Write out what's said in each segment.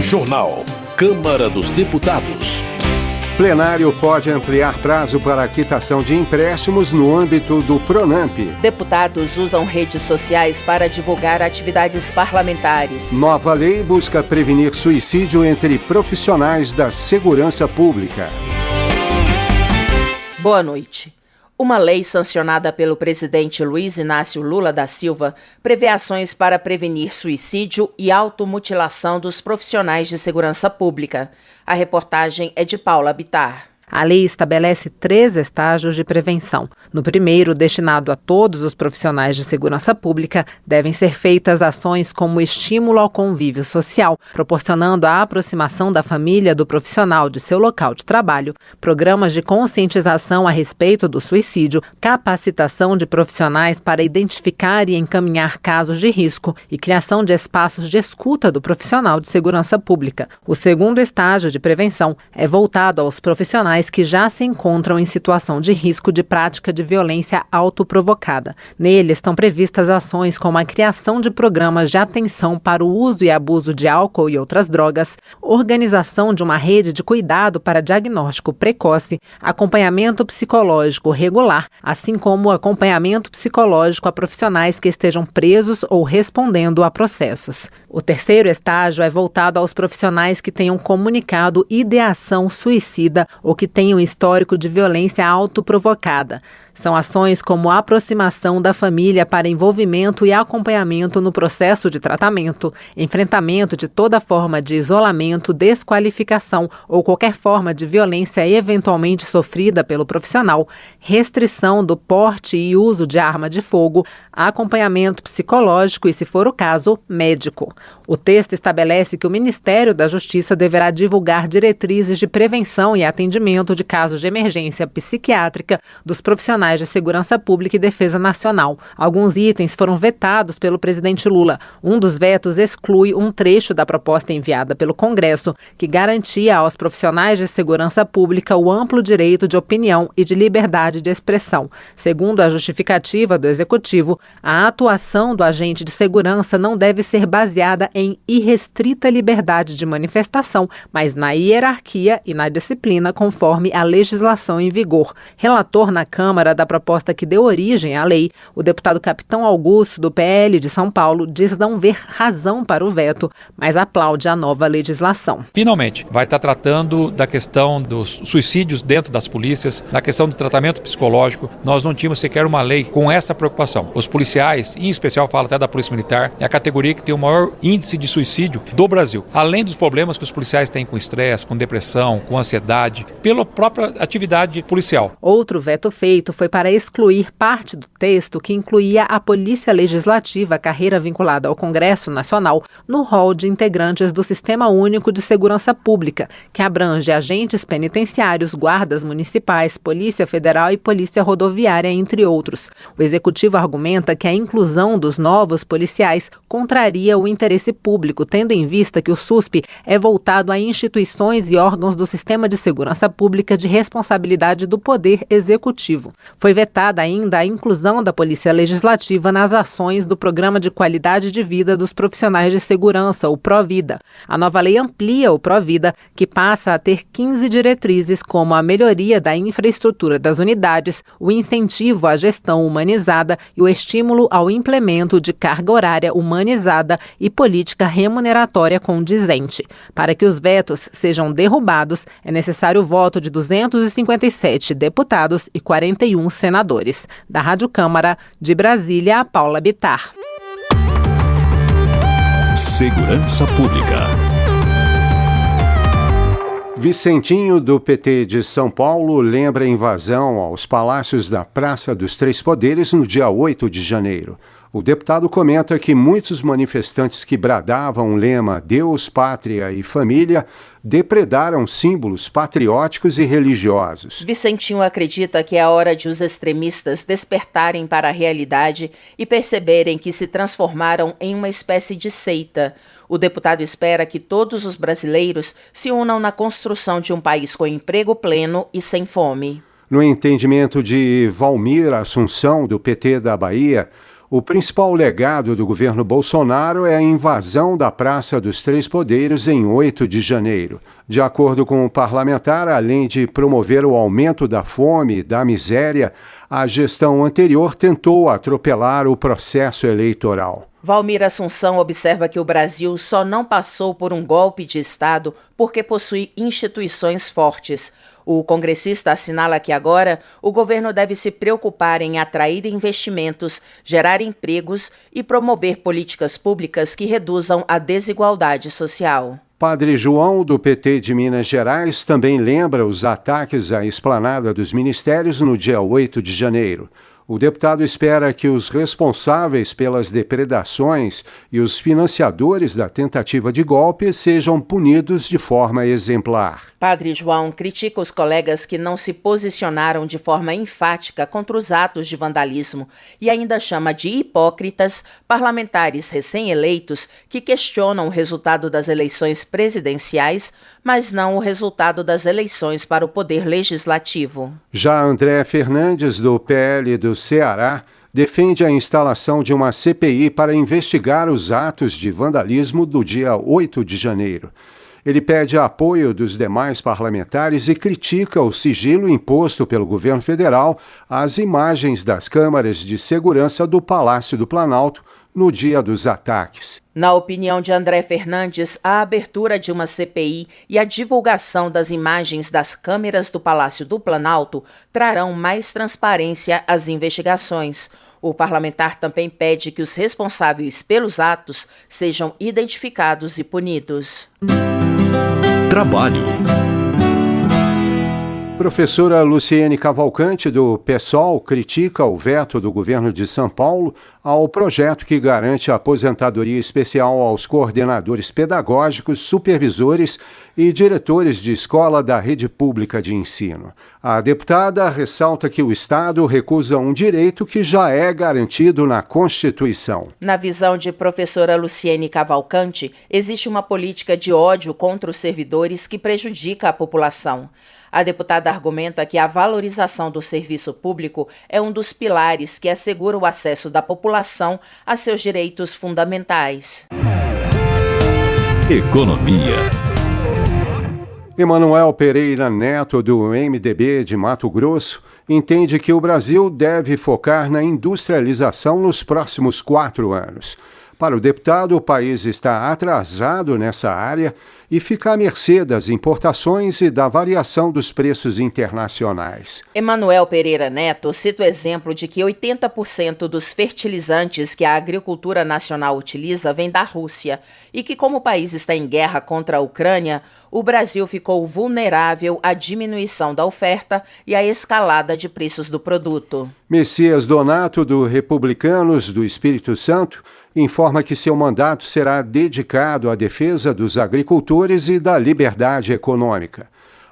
Jornal. Câmara dos Deputados. Plenário pode ampliar prazo para a quitação de empréstimos no âmbito do Pronamp. Deputados usam redes sociais para divulgar atividades parlamentares. Nova lei busca prevenir suicídio entre profissionais da segurança pública. Boa noite. Uma lei sancionada pelo presidente Luiz Inácio Lula da Silva prevê ações para prevenir suicídio e automutilação dos profissionais de segurança pública. A reportagem é de Paula Bittar. A lei estabelece 3 estágios de prevenção. No primeiro, destinado a todos os profissionais de segurança pública, devem ser feitas ações como estímulo ao convívio social, proporcionando a aproximação da família do profissional de seu local de trabalho, programas de conscientização a respeito do suicídio, capacitação de profissionais para identificar e encaminhar casos de risco e criação de espaços de escuta do profissional de segurança pública. O segundo estágio de prevenção é voltado aos profissionais que já se encontram em situação de risco de prática de violência autoprovocada. Nele estão previstas ações como a criação de programas de atenção para o uso e abuso de álcool e outras drogas, organização de uma rede de cuidado para diagnóstico precoce, acompanhamento psicológico regular, assim como acompanhamento psicológico a profissionais que estejam presos ou respondendo a processos. O terceiro estágio é voltado aos profissionais que tenham comunicado ideação suicida ou que tenham histórico de violência autoprovocada. São ações como a aproximação da família para envolvimento e acompanhamento no processo de tratamento, enfrentamento de toda forma de isolamento, desqualificação ou qualquer forma de violência eventualmente sofrida pelo profissional, restrição do porte e uso de arma de fogo, acompanhamento psicológico e, se for o caso, médico. O texto estabelece que o Ministério da Justiça deverá divulgar diretrizes de prevenção e atendimento de casos de emergência psiquiátrica dos profissionais de segurança pública e defesa nacional. Alguns itens foram vetados pelo presidente Lula. Um dos vetos exclui um trecho da proposta enviada pelo Congresso que garantia aos profissionais de segurança pública o amplo direito de opinião e de liberdade de expressão. Segundo a justificativa do Executivo, a atuação do agente de segurança não deve ser baseada em irrestrita liberdade de manifestação, mas na hierarquia e na disciplina conforme a legislação em vigor. Relator na Câmara da proposta que deu origem à lei, o deputado Capitão Augusto, do PL de São Paulo, diz não ver razão para o veto, mas aplaude a nova legislação. Finalmente, vai estar tratando da questão dos suicídios dentro das polícias, da questão do tratamento psicológico. Nós não tínhamos sequer uma lei com essa preocupação. Os policiais, em especial falo até da Polícia Militar, é a categoria que tem o maior índice de suicídio do Brasil. Além dos problemas que os policiais têm com estresse, com depressão, com ansiedade, pela própria atividade policial. Outro veto feito foi para excluir parte do texto que incluía a Polícia Legislativa, carreira vinculada ao Congresso Nacional, no rol de integrantes do Sistema Único de Segurança Pública, que abrange agentes penitenciários, guardas municipais, Polícia Federal e Polícia Rodoviária, entre outros. O Executivo argumenta que a inclusão dos novos policiais contraria o interesse público, tendo em vista que o SUSP é voltado a instituições e órgãos do Sistema de Segurança Pública de responsabilidade do Poder Executivo. Foi vetada ainda a inclusão da Polícia Legislativa nas ações do Programa de Qualidade de Vida dos Profissionais de Segurança, o Provida. A nova lei amplia o Provida, que passa a ter 15 diretrizes, como a melhoria da infraestrutura das unidades, o incentivo à gestão humanizada e o estímulo ao implemento de carga horária humanizada e política remuneratória condizente. Para que os vetos sejam derrubados, é necessário o voto de 257 deputados e 41 senadores. Da Rádio Câmara, de Brasília, Paula Bittar. Segurança Pública. Vicentinho, do PT de São Paulo, lembra a invasão aos palácios da Praça dos Três Poderes no dia 8 de janeiro. O deputado comenta que muitos manifestantes que bradavam o lema Deus, Pátria e Família depredaram símbolos patrióticos e religiosos. Vicentinho acredita que é a hora de os extremistas despertarem para a realidade e perceberem que se transformaram em uma espécie de seita. O deputado espera que todos os brasileiros se unam na construção de um país com emprego pleno e sem fome. No entendimento de Valmir Assunção, do PT da Bahia, O principal legado do governo Bolsonaro é a invasão da Praça dos Três Poderes em 8 de janeiro. De acordo com o parlamentar, além de promover o aumento da fome e da miséria, a gestão anterior tentou atropelar o processo eleitoral. Valmir Assunção observa que o Brasil só não passou por um golpe de Estado porque possui instituições fortes. O congressista assinala que agora o governo deve se preocupar em atrair investimentos, gerar empregos e promover políticas públicas que reduzam a desigualdade social. Padre João, do PT de Minas Gerais, também lembra os ataques à esplanada dos ministérios no dia 8 de janeiro. O deputado espera que os responsáveis pelas depredações e os financiadores da tentativa de golpe sejam punidos de forma exemplar. Padre João critica os colegas que não se posicionaram de forma enfática contra os atos de vandalismo e ainda chama de hipócritas parlamentares recém-eleitos que questionam o resultado das eleições presidenciais, mas não o resultado das eleições para o poder legislativo. Já André Fernandes, do PL do Ceará, defende a instalação de uma CPI para investigar os atos de vandalismo do dia 8 de janeiro. Ele pede apoio dos demais parlamentares e critica o sigilo imposto pelo governo federal às imagens das câmaras de segurança do Palácio do Planalto no dia dos ataques. Na opinião de André Fernandes, a abertura de uma CPI e a divulgação das imagens das câmeras do Palácio do Planalto trarão mais transparência às investigações. O parlamentar também pede que os responsáveis pelos atos sejam identificados e punidos. Trabalho. Professora Luciene Cavalcante, do PSOL, critica o veto do governo de São Paulo ao projeto que garante a aposentadoria especial aos coordenadores pedagógicos, supervisores e diretores de escola da rede pública de ensino. A deputada ressalta que o Estado recusa um direito que já é garantido na Constituição. Na visão de professora Luciene Cavalcante, existe uma política de ódio contra os servidores que prejudica a população. A deputada argumenta que a valorização do serviço público é um dos pilares que assegura o acesso da população a seus direitos fundamentais. Economia. Emanuel Pereira Neto, do MDB de Mato Grosso, entende que o Brasil deve focar na industrialização nos próximos 4 anos. Para o deputado, o país está atrasado nessa área e fica à mercê das importações e da variação dos preços internacionais. Emanuel Pereira Neto cita o exemplo de que 80% dos fertilizantes que a agricultura nacional utiliza vem da Rússia e que, como o país está em guerra contra a Ucrânia, o Brasil ficou vulnerável à diminuição da oferta e à escalada de preços do produto. Messias Donato, do Republicanos do Espírito Santo, informa que seu mandato será dedicado à defesa dos agricultores e da liberdade econômica.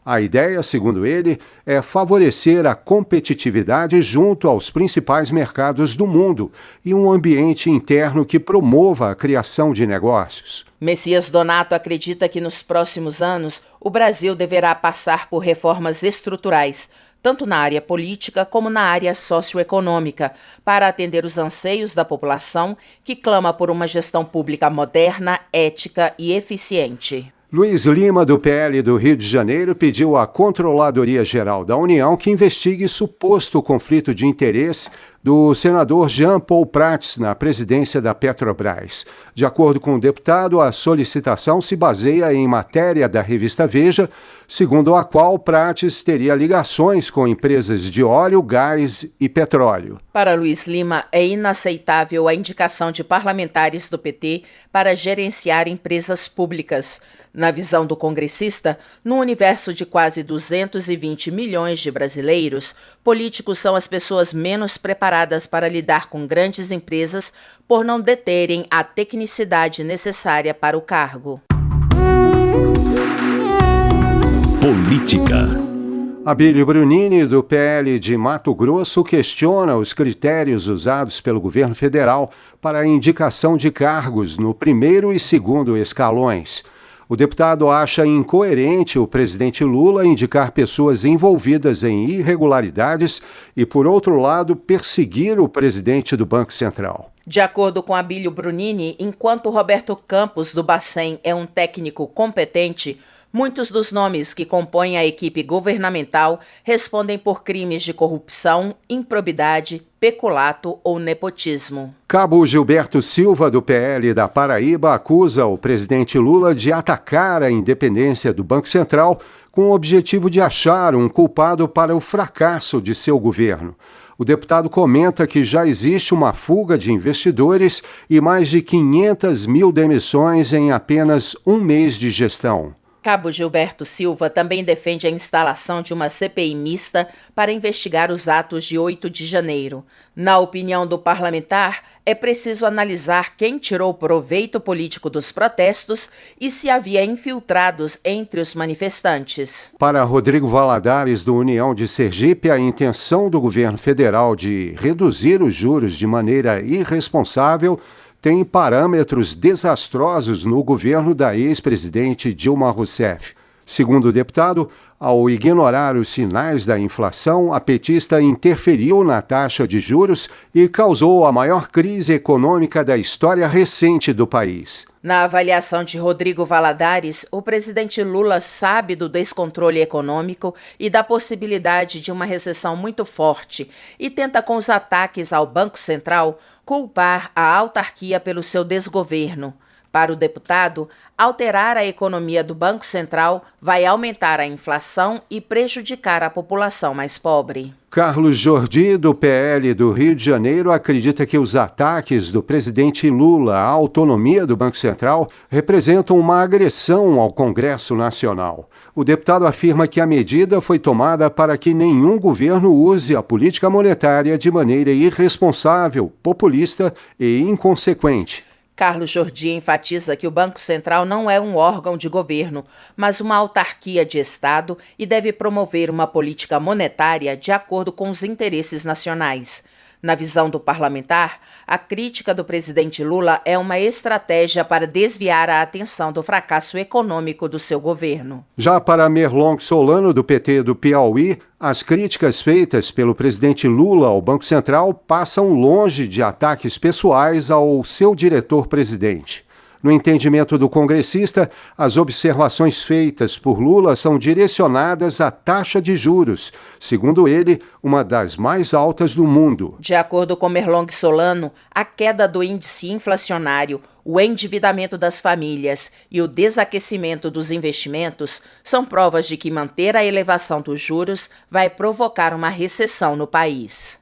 A ideia, segundo ele, é favorecer a competitividade junto aos principais mercados do mundo e um ambiente interno que promova a criação de negócios. Messias Donato acredita que nos próximos anos o Brasil deverá passar por reformas estruturais, tanto na área política como na área socioeconômica, para atender os anseios da população que clama por uma gestão pública moderna, ética e eficiente. Luiz Lima, do PL do Rio de Janeiro, pediu à Controladoria Geral da União que investigue suposto conflito de interesse do senador Jean Paul Prats na presidência da Petrobras. De acordo com o deputado, a solicitação se baseia em matéria da revista Veja, segundo a qual Prats teria ligações com empresas de óleo, gás e petróleo. Para Luiz Lima, é inaceitável a indicação de parlamentares do PT para gerenciar empresas públicas. Na visão do congressista, no universo de quase 220 milhões de brasileiros, políticos são as pessoas menos preparadas para lidar com grandes empresas por não deterem a tecnicidade necessária para o cargo. Política. Abílio Brunini, do PL de Mato Grosso, questiona os critérios usados pelo governo federal para a indicação de cargos no primeiro e segundo escalões. O deputado acha incoerente o presidente Lula indicar pessoas envolvidas em irregularidades e, por outro lado, perseguir o presidente do Banco Central. De acordo com Abílio Brunini, enquanto Roberto Campos, do Bacen, é um técnico competente, muitos dos nomes que compõem a equipe governamental respondem por crimes de corrupção, improbidade, peculato ou nepotismo. Cabo Gilberto Silva, do PL da Paraíba, acusa o presidente Lula de atacar a independência do Banco Central com o objetivo de achar um culpado para o fracasso de seu governo. O deputado comenta que já existe uma fuga de investidores e mais de 500 mil demissões em apenas um mês de gestão. Cabo Gilberto Silva também defende a instalação de uma CPI mista para investigar os atos de 8 de janeiro. Na opinião do parlamentar, é preciso analisar quem tirou proveito político dos protestos e se havia infiltrados entre os manifestantes. Para Rodrigo Valadares, do União de Sergipe, a intenção do governo federal de reduzir os juros de maneira irresponsável tem parâmetros desastrosos no governo da ex-presidente Dilma Rousseff. Segundo o deputado, ao ignorar os sinais da inflação, a petista interferiu na taxa de juros e causou a maior crise econômica da história recente do país. Na avaliação de Rodrigo Valadares, o presidente Lula sabe do descontrole econômico e da possibilidade de uma recessão muito forte e tenta, com os ataques ao Banco Central, culpar a autarquia pelo seu desgoverno. Para o deputado, alterar a economia do Banco Central vai aumentar a inflação e prejudicar a população mais pobre. Carlos Jordi, do PL do Rio de Janeiro, acredita que os ataques do presidente Lula à autonomia do Banco Central representam uma agressão ao Congresso Nacional. O deputado afirma que a medida foi tomada para que nenhum governo use a política monetária de maneira irresponsável, populista e inconsequente. Carlos Jordi enfatiza que o Banco Central não é um órgão de governo, mas uma autarquia de Estado e deve promover uma política monetária de acordo com os interesses nacionais. Na visão do parlamentar, a crítica do presidente Lula é uma estratégia para desviar a atenção do fracasso econômico do seu governo. Já para Merlong Solano, do PT do Piauí, as críticas feitas pelo presidente Lula ao Banco Central passam longe de ataques pessoais ao seu diretor-presidente. No entendimento do congressista, as observações feitas por Lula são direcionadas à taxa de juros, segundo ele, uma das mais altas do mundo. De acordo com Merlong Solano, a queda do índice inflacionário, o endividamento das famílias e o desaquecimento dos investimentos são provas de que manter a elevação dos juros vai provocar uma recessão no país.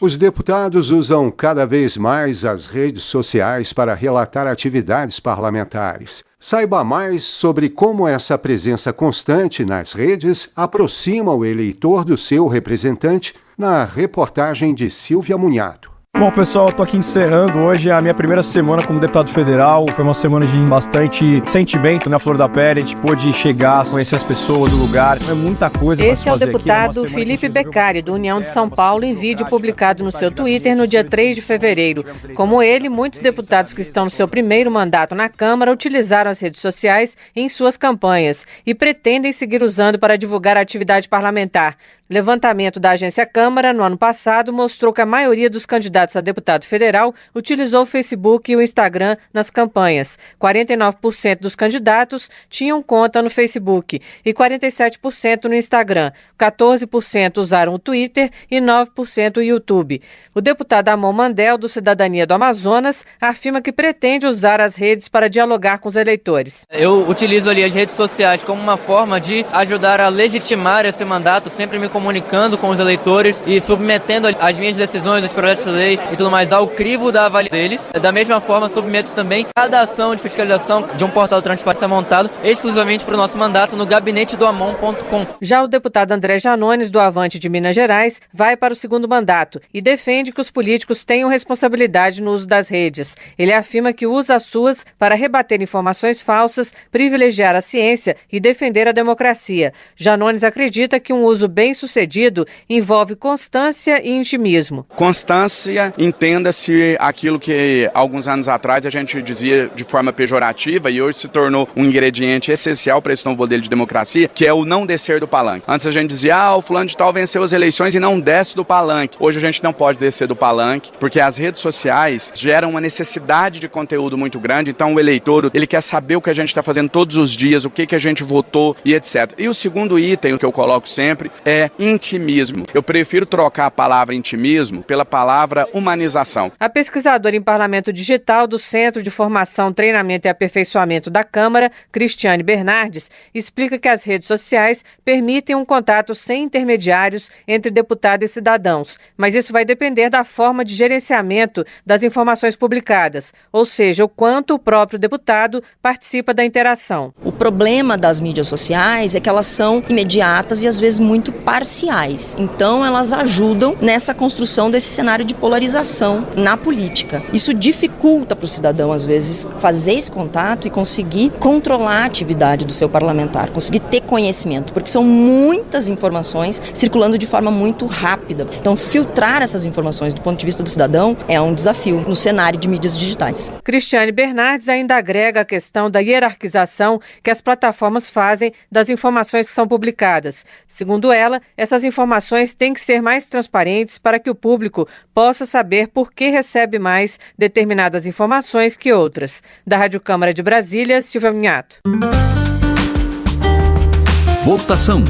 Os deputados usam cada vez mais as redes sociais para relatar atividades parlamentares. Saiba mais sobre como essa presença constante nas redes aproxima o eleitor do seu representante na reportagem de Silvia Munhato. Bom, pessoal, estou aqui encerrando hoje a minha primeira semana como deputado federal. Foi uma semana de bastante sentimento, né, flor da pele. A gente pôde chegar, conhecer as pessoas do lugar. É muita coisa para se fazer. Esse é o deputado Felipe Beccari, do União de São Paulo, em vídeo publicado no seu Twitter no dia 3 de fevereiro. Como ele, muitos deputados que estão no seu primeiro mandato na Câmara utilizaram as redes sociais em suas campanhas e pretendem seguir usando para divulgar a atividade parlamentar. Levantamento da Agência Câmara, no ano passado, mostrou que a maioria dos candidatos a deputado federal utilizou o Facebook e o Instagram nas campanhas. 49% dos candidatos tinham conta no Facebook e 47% no Instagram. 14% usaram o Twitter e 9% o YouTube. O deputado Amon Mandel, do Cidadania do Amazonas, afirma que pretende usar as redes para dialogar com os eleitores. Eu utilizo ali as redes sociais como uma forma de ajudar a legitimar esse mandato, sempre me comunicando com os eleitores e submetendo as minhas decisões, os projetos de lei e tudo mais ao crivo da avaliação deles. Da mesma forma, submeto também cada ação de fiscalização de um portal de transparência montado exclusivamente para o nosso mandato no gabinetedoamon.com. Já o deputado André Janones, do Avante de Minas Gerais, vai para o segundo mandato e defende que os políticos tenham responsabilidade no uso das redes. Ele afirma que usa as suas para rebater informações falsas, privilegiar a ciência e defender a democracia. Janones acredita que um uso bem-sucedido bem-sucedido envolve constância e intimismo. Constância, entenda-se aquilo que alguns anos atrás a gente dizia de forma pejorativa e hoje se tornou um ingrediente essencial para esse novo modelo de democracia, que é o não descer do palanque. Antes a gente dizia, o fulano de tal venceu as eleições e não desce do palanque. Hoje a gente não pode descer do palanque, porque as redes sociais geram uma necessidade de conteúdo muito grande, então o eleitor, ele quer saber o que a gente está fazendo todos os dias, o que a gente votou e etc. E o segundo item, que eu coloco sempre, é intimismo. Eu prefiro trocar a palavra intimismo pela palavra humanização. A pesquisadora em Parlamento Digital do Centro de Formação, Treinamento e Aperfeiçoamento da Câmara, Cristiane Bernardes, explica que as redes sociais permitem um contato sem intermediários entre deputado e cidadãos, mas isso vai depender da forma de gerenciamento das informações publicadas, ou seja, o quanto o próprio deputado participa da interação. O problema das mídias sociais é que elas são imediatas e às vezes muito parciais. Então elas ajudam nessa construção desse cenário de polarização na política. Isso dificulta para o cidadão, às vezes, fazer esse contato e conseguir controlar a atividade do seu parlamentar, conseguir ter conhecimento, porque são muitas informações circulando de forma muito rápida. Então filtrar essas informações do ponto de vista do cidadão é um desafio no cenário de mídias digitais. Cristiane Bernardes ainda agrega a questão da hierarquização que as plataformas fazem das informações que são publicadas. Segundo ela, essas informações têm que ser mais transparentes para que o público possa saber por que recebe mais determinadas informações que outras. Da Rádio Câmara de Brasília, Silvia Minhato. Votação.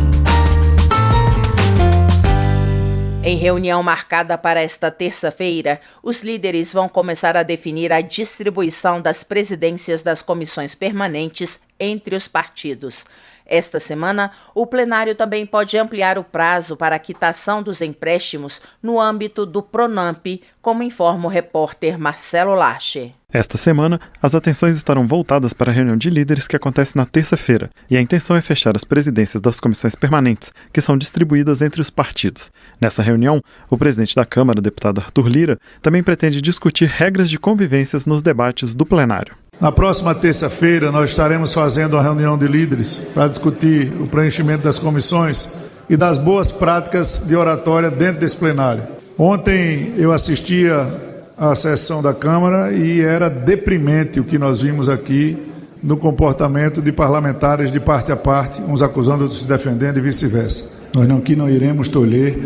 Em reunião marcada para esta terça-feira, os líderes vão começar a definir a distribuição das presidências das comissões permanentes entre os partidos. Esta semana, o plenário também pode ampliar o prazo para a quitação dos empréstimos no âmbito do PRONAMP, como informa o repórter Marcelo Larcher. Esta semana, as atenções estarão voltadas para a reunião de líderes que acontece na terça-feira, e a intenção é fechar as presidências das comissões permanentes, que são distribuídas entre os partidos. Nessa reunião, o presidente da Câmara, deputado Arthur Lira, também pretende discutir regras de convivências nos debates do plenário. Na próxima terça-feira, nós estaremos fazendo uma reunião de líderes para discutir o preenchimento das comissões e das boas práticas de oratória dentro desse plenário. Ontem eu assistia à sessão da Câmara e era deprimente o que nós vimos aqui no comportamento de parlamentares de parte a parte, uns acusando, outros se defendendo e vice-versa. Nós aqui não iremos tolher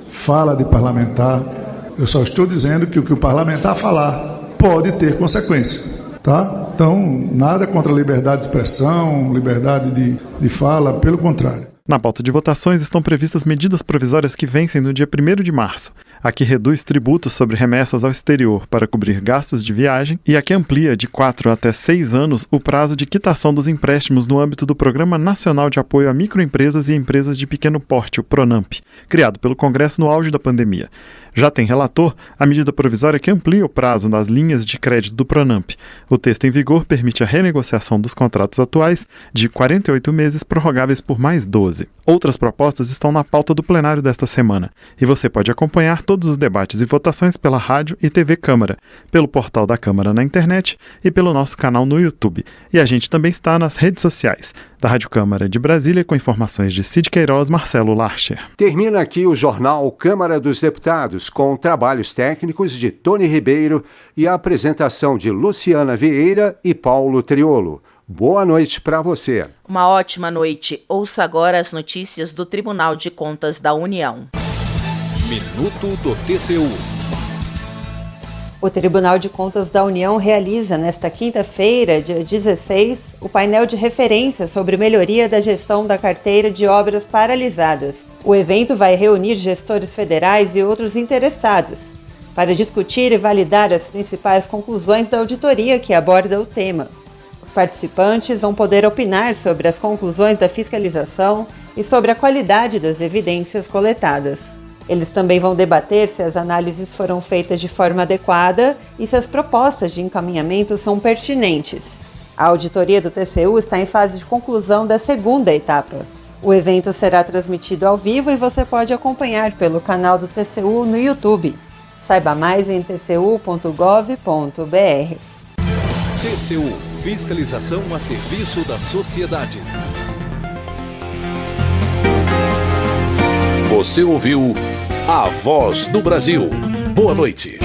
fala de parlamentar. Eu só estou dizendo que o que o parlamentar falar pode ter consequência. Tá? Então, nada contra a liberdade de expressão, liberdade de fala, pelo contrário. Na pauta de votações estão previstas medidas provisórias que vencem no dia 1º de março. A que reduz tributos sobre remessas ao exterior para cobrir gastos de viagem e a que amplia de 4 até 6 anos o prazo de quitação dos empréstimos no âmbito do Programa Nacional de Apoio a Microempresas e Empresas de Pequeno Porte, o PRONAMP, criado pelo Congresso no auge da pandemia. Já tem relator a medida provisória que amplia o prazo das linhas de crédito do PRONAMP. O texto em vigor permite a renegociação dos contratos atuais de 48 meses prorrogáveis por mais 12. Outras propostas estão na pauta do plenário desta semana e você pode acompanhar todos os debates e votações pela rádio e TV Câmara, pelo portal da Câmara na internet e pelo nosso canal no YouTube. E a gente também está nas redes sociais. Da Rádio Câmara de Brasília, com informações de Cid Queiroz, Marcelo Larcher. Termina aqui o jornal Câmara dos Deputados, com trabalhos técnicos de Tony Ribeiro e a apresentação de Luciana Vieira e Paulo Triolo. Boa noite para você. Uma ótima noite. Ouça agora as notícias do Tribunal de Contas da União. Minuto do TCU. O Tribunal de Contas da União realiza, nesta quinta-feira, dia 16, o painel de referência sobre melhoria da gestão da carteira de obras paralisadas. O evento vai reunir gestores federais e outros interessados para discutir e validar as principais conclusões da auditoria que aborda o tema. Os participantes vão poder opinar sobre as conclusões da fiscalização e sobre a qualidade das evidências coletadas. Eles também vão debater se as análises foram feitas de forma adequada e se as propostas de encaminhamento são pertinentes. A auditoria do TCU está em fase de conclusão da segunda etapa. O evento será transmitido ao vivo e você pode acompanhar pelo canal do TCU no YouTube. Saiba mais em tcu.gov.br. TCU – Fiscalização a serviço da sociedade. Você ouviu A Voz do Brasil. Boa noite.